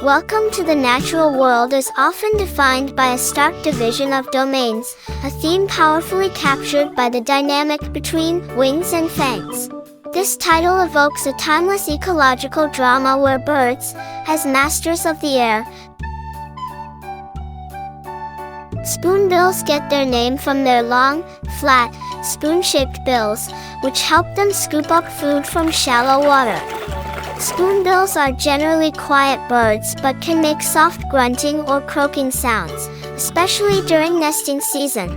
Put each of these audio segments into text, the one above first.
Welcome to the natural world is often defined by a stark division of domains, a theme powerfully captured by the dynamic between wings and fangs. This title evokes a timeless ecological drama where birds, as masters of the air, spoonbills get their name from their long, flat, spoon-shaped bills, which help them scoop up food from shallow water. Spoonbills are generally quiet birds but can make soft grunting or croaking sounds, especially during nesting season.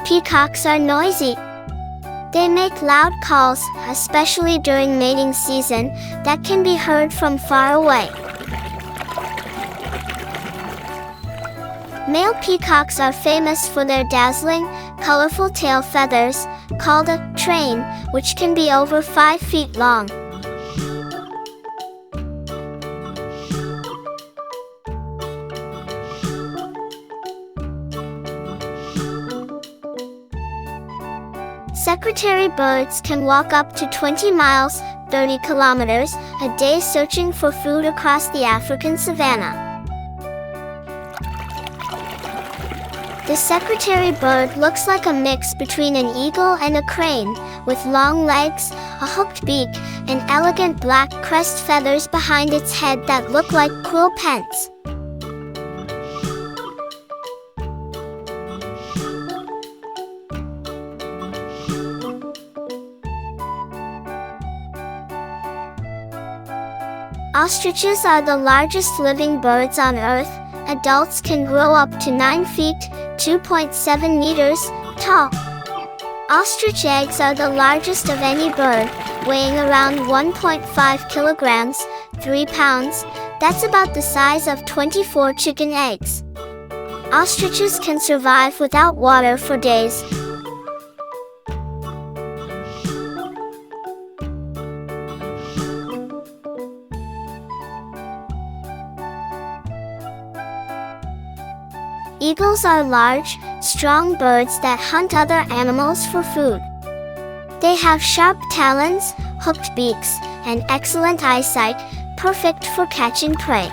Peacocks are noisy. They make loud calls, especially during mating season, that can be heard from far away. Male peacocks are famous for their dazzling, colorful tail feathers, called a train, which can be over 5 feet long. Secretary birds can walk up to 20 miles, 30 kilometers, a day searching for food across the African savanna. The secretary bird looks like a mix between an eagle and a crane, with long legs, a hooked beak, and elegant black crest feathers behind its head that look like quill pens. Ostriches are the largest living birds on Earth. Adults can grow up to 9 feet, 2.7 meters, tall. Ostrich eggs are the largest of any bird, weighing around 1.5 kilograms, 3 pounds. That's about the size of 24 chicken eggs. Ostriches can survive without water for days. Eagles are large, strong birds that hunt other animals for food. They have sharp talons, hooked beaks, and excellent eyesight, perfect for catching prey.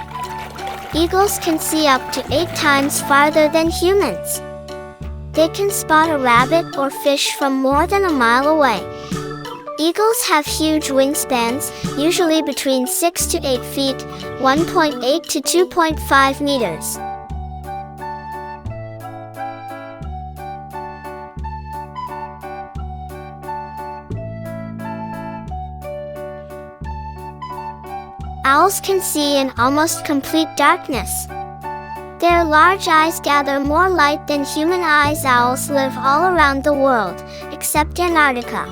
Eagles can see up to 8 times farther than humans. They can spot a rabbit or fish from more than a mile away. Eagles have huge wingspans, usually between 6 to 8 feet, 1.8 to 2.5 meters. Owls can see in almost complete darkness. Their large eyes gather more light than human eyes. Owls live all around the world, except Antarctica.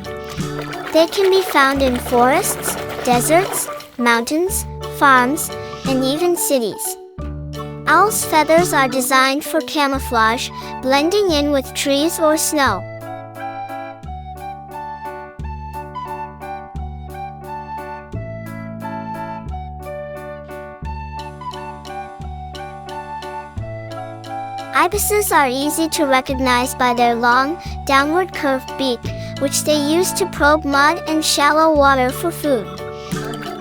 They can be found in forests, deserts, mountains, farms, and even cities. Owls' feathers are designed for camouflage, blending in with trees or snow. Ibises are easy to recognize by their long, downward curved beak, which they use to probe mud and shallow water for food.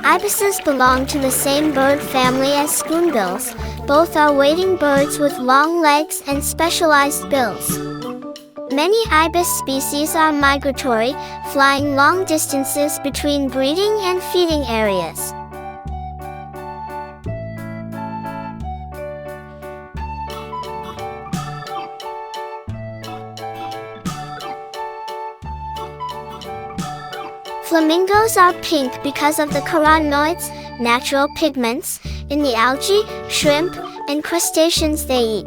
Ibises belong to the same bird family as spoonbills. Both are wading birds with long legs and specialized bills. Many ibis species are migratory, flying long distances between breeding and feeding areas. Flamingos are pink because of the carotenoids, natural pigments, in the algae, shrimp, and crustaceans they eat.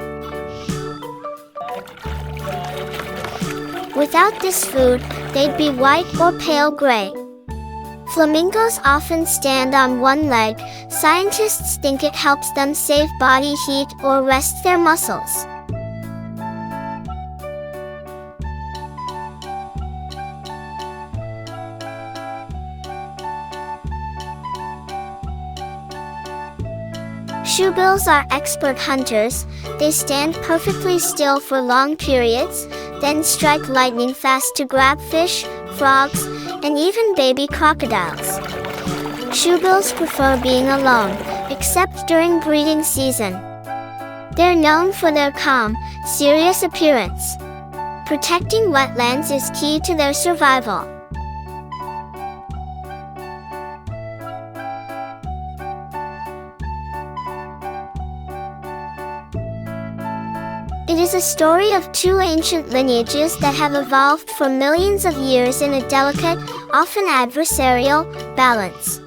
Without this food, they'd be white or pale gray. Flamingos often stand on one leg. Scientists think it helps them save body heat or rest their muscles. Shoebills are expert hunters. They stand perfectly still for long periods, then strike lightning fast to grab fish, frogs, and even baby crocodiles. Shoebills prefer being alone, except during breeding season. They're known for their calm, serious appearance. Protecting wetlands is key to their survival. It is a story of two ancient lineages that have evolved for millions of years in a delicate, often adversarial, balance.